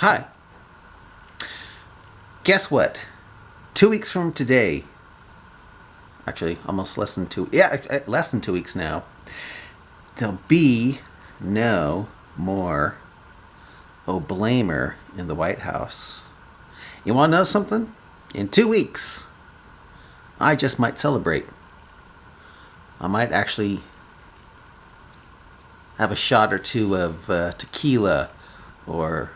Hi. Guess what? 2 weeks from today, actually almost less than 2 weeks now, there'll be no more Oblamer in the White House. You want to know something? In 2 weeks, I just might celebrate. I might actually have a shot or two of tequila or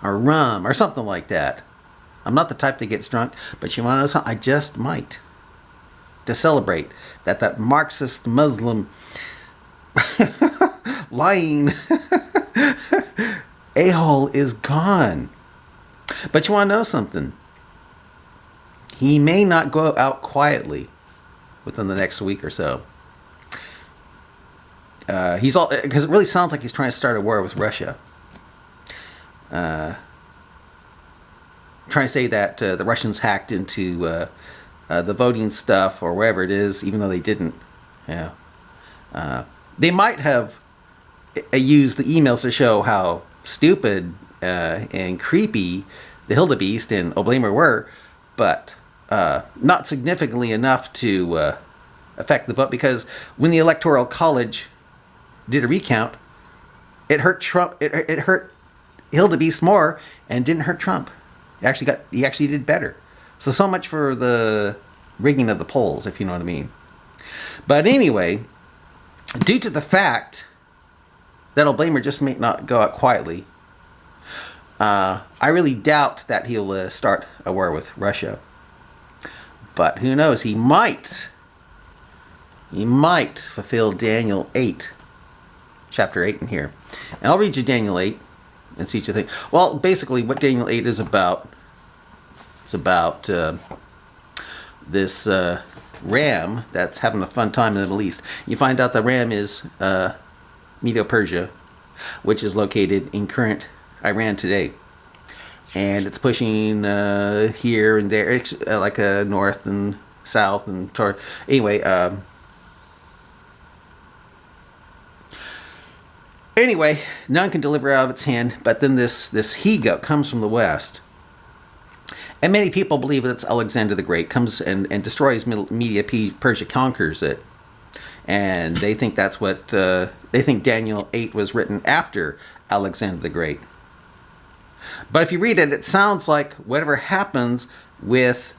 rum or something like that. I'm not the type that gets drunk, but you want to know something? I just might. To celebrate that Marxist Muslim lying a-hole is gone. But you want to know something? He may not go out quietly within the next week or so. Because it really sounds like he's trying to start a war with Russia. Trying to say that the Russians hacked into the voting stuff or wherever it is, even though they didn't. Yeah, they might have used the emails to show how stupid and creepy the Hildebeest and Oblamer were, but not significantly enough to affect the vote, because when the Electoral College did a recount, it hurt Trump. It hurt Hildebeest more and didn't hurt Trump. He actually did better. So much for the rigging of the polls, if you know what I mean. But anyway, due to the fact that Oblamer just may not go out quietly, I really doubt that he'll start a war with Russia. But who knows? He might fulfill Daniel 8, chapter 8 in here. And I'll read you Daniel 8 and see what you think. Well, basically what Daniel 8 is about, it's about this ram that's having a fun time in the Middle East. You find out the ram is Medo-Persia, which is located in current Iran today. And it's pushing here and there, like north and south and toward. Anyway, none can deliver out of its hand. But then this he-goat comes from the west, and many people believe that it's Alexander the Great, comes and destroys Media-Persia, conquers it, and they think that's what they think Daniel 8 was written after Alexander the Great. But if you read it, it sounds like whatever happens with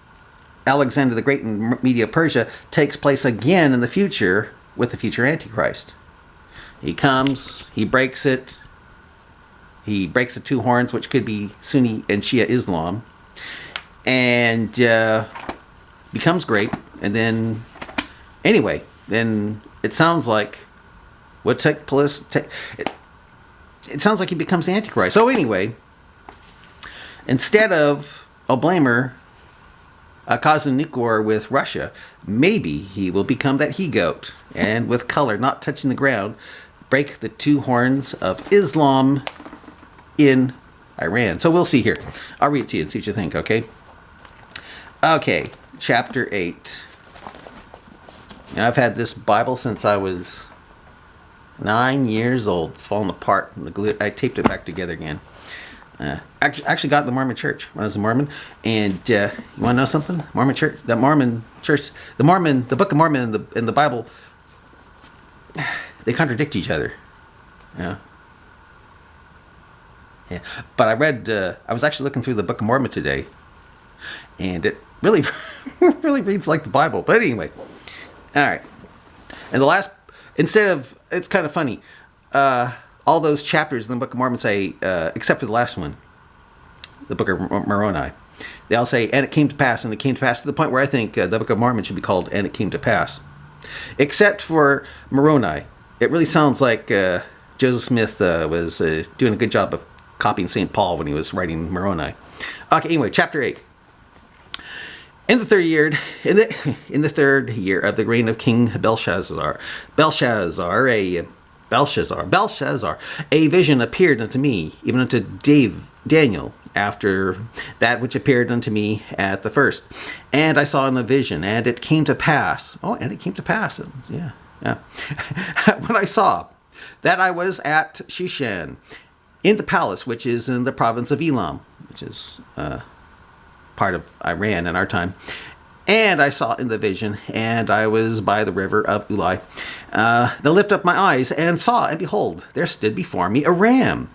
Alexander the Great and Media-Persia takes place again in the future with the future Antichrist. He comes, he breaks it, he breaks the two horns, which could be Sunni and Shia Islam, and becomes great. And then, anyway, then it sounds like what took place. It sounds like he becomes the Antichrist. So anyway, instead of Oblamer causing a nuclear war with Russia, maybe he will become that he-goat, and with color, not touching the ground, break the two horns of Islam in Iran. So we'll see here. I'll read it to you and see what you think, okay? Okay, chapter 8. Now, I've had this Bible since I was 9 years old. It's fallen apart. I taped it back together again. Actually got in the Mormon church when I was a Mormon. And you want to know something? The Mormon church, the Book of Mormon and the Bible, they contradict each other. Yeah. But I was actually looking through the Book of Mormon today, and it really, really reads like the Bible. But anyway, all right. And it's kind of funny. All those chapters in the Book of Mormon say, except for the last one, the Book of Moroni, they all say, and it came to pass, and it came to pass, to the point where I think the Book of Mormon should be called, and it came to pass. Except for Moroni. It really sounds like Joseph Smith was doing a good job of copying St. Paul when he was writing Moroni. Okay, anyway, chapter 8. In the third year of the reign of King Belshazzar, a vision appeared unto me, even unto Daniel, after that which appeared unto me at the first. And I saw in a vision, and it came to pass. Oh, and it came to pass. Yeah. When I saw that I was at Shushan, in the palace, which is in the province of Elam, which is part of Iran in our time. And I saw in the vision, and I was by the river of Ulai. Then lift up my eyes and saw, and behold, there stood before me a ram,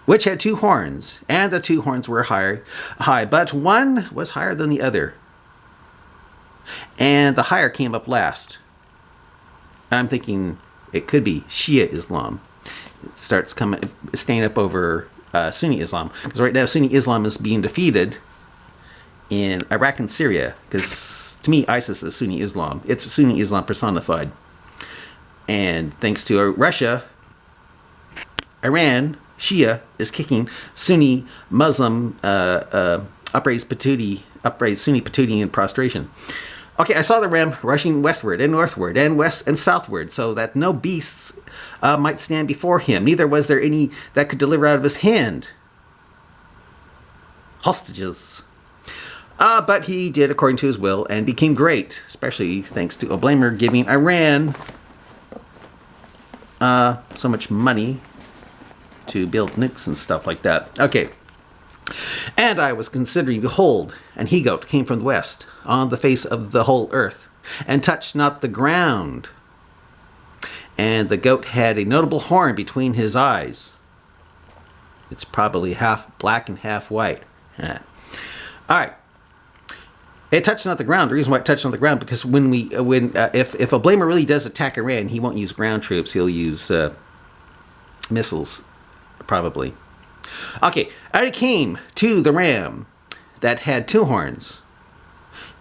which had 2 horns, and the 2 horns were high, but one was higher than the other, and the higher came up last. And I'm thinking it could be Shia Islam. It starts staying up over Sunni Islam, because right now Sunni Islam is being defeated in Iraq and Syria, because to me ISIS is Sunni Islam. It's Sunni Islam personified. And thanks to Russia, Iran, Shia, is kicking Sunni Muslim upraised Sunni Patootie in prostration. Okay, I saw the ram rushing westward and northward and west and southward, so that no beasts might stand before him. Neither was there any that could deliver out of his hand hostages. But he did according to his will and became great, especially thanks to Oblamer giving Iran so much money to build nukes and stuff like that. Okay. And I was considering, behold, an he-goat came from the west on the face of the whole earth, and touched not the ground. And the goat had a notable horn between his eyes. It's probably half black and half white. All right. It touched not the ground. The reason why it touched on the ground, because if Oblamer really does attack Iran, he won't use ground troops. He'll use missiles, probably. Okay, I came to the ram that had 2 horns,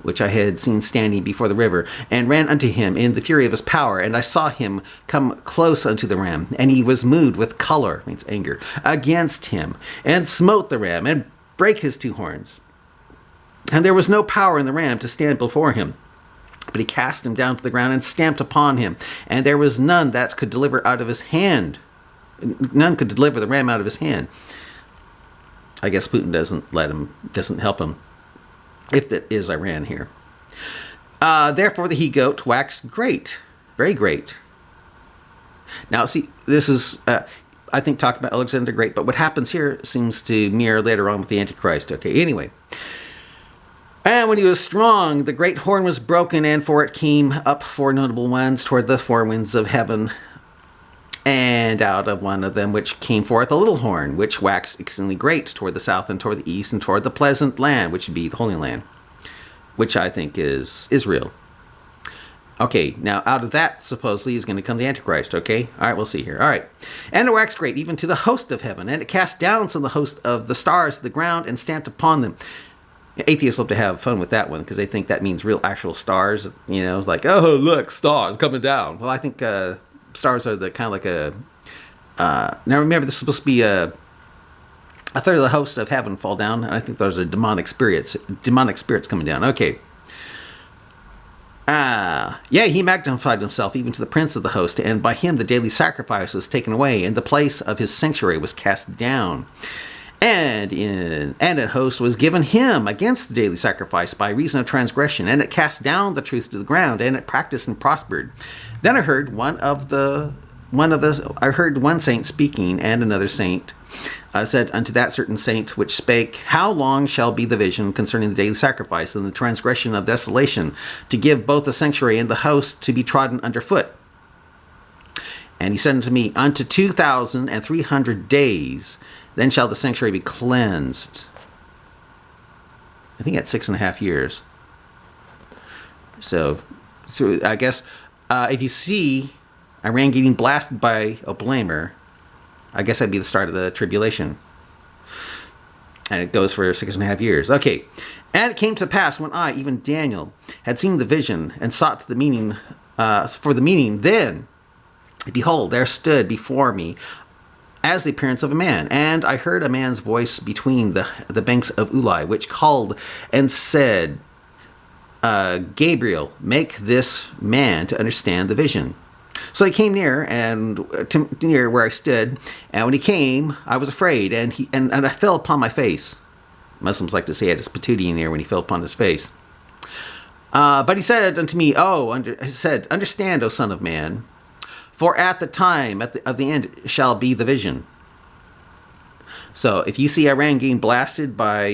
which I had seen standing before the river, and ran unto him in the fury of his power. And I saw him come close unto the ram, and he was moved with choler, means anger, against him, and smote the ram, and brake his 2 horns. And there was no power in the ram to stand before him. But he cast him down to the ground and stamped upon him. And there was none that could deliver out of his hand. None could deliver the ram out of his hand. I guess Putin doesn't help him, if that is Iran here. Therefore the he-goat waxed great, very great. Now, see, this is, I think, talking about Alexander the Great, but what happens here seems to mirror later on with the Antichrist. Okay, anyway. And when he was strong, the great horn was broken, and for it came up 4 notable ones toward the 4 winds of heaven. And out of one of them which came forth a little horn, which waxed exceedingly great toward the south and toward the east and toward the pleasant land, which would be the Holy Land, which I think is Israel. Okay, now out of that supposedly is going to come the Antichrist, okay? All right, we'll see here. All right. And it waxed great even to the host of heaven, and it cast down some of the host of the stars to the ground and stamped upon them. Atheists love to have fun with that one because they think that means real actual stars. You know, it's like, oh, look, stars coming down. Well, I think stars are the kind of like a... now remember, this is supposed to be a third of the host of heaven fall down, and I think those are demonic spirits coming down. Okay. Yeah, he magnified himself even to the prince of the host, and by him the daily sacrifice was taken away, and the place of his sanctuary was cast down. And a host was given him against the daily sacrifice by reason of transgression, and it cast down the truth to the ground, and it practiced and prospered. Then I heard I heard one saint speaking, and another saint said unto that certain saint which spake, How long shall be the vision concerning the daily sacrifice and the transgression of desolation, to give both the sanctuary and the host to be trodden under foot? And he said unto me, Unto 2,300 days, then shall the sanctuary be cleansed. I think that's 6.5 years. So I guess if you see Iran getting blasted by Oblamer, I guess that'd be the start of the tribulation. And it goes for 6.5 years. Okay. And it came to pass when I, even Daniel, had seen the vision and sought the meaning, for the meaning, then, behold, there stood before me as the appearance of a man. And I heard a man's voice between the banks of Ulai, which called and said, Gabriel, make this man to understand the vision. So he came near near where I stood, and when he came, I was afraid, and I fell upon my face. Muslims like to say I had his patootie in there when he fell upon his face. But he said unto me, Understand, O son of man, For at the time of the end shall be the vision. So if you see Iran getting blasted by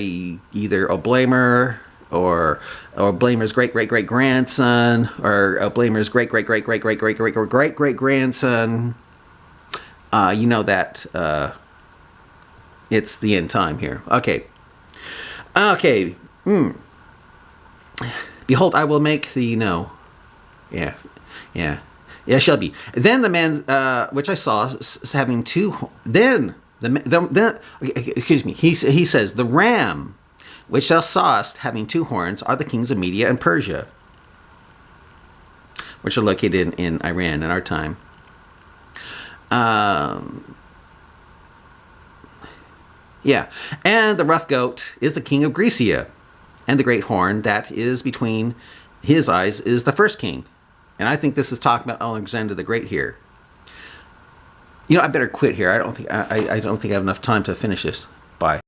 either Oblamer or Oblamer's great grandson or Oblamer's great grandson, you know that it's the end time here. Okay. Okay. Behold, I will make thee know. Yeah. Yeah. Yeah, shall be. Then the man, which I saw, having two. Then excuse me. He says, the ram, which thou sawest having two horns, are the kings of Media and Persia, which are located in Iran in our time. Yeah, and the rough goat is the king of Grecia, and the great horn that is between his eyes is the first king. And I think this is talking about Alexander the Great here. You know, I better quit here. I don't think I have enough time to finish this. Bye.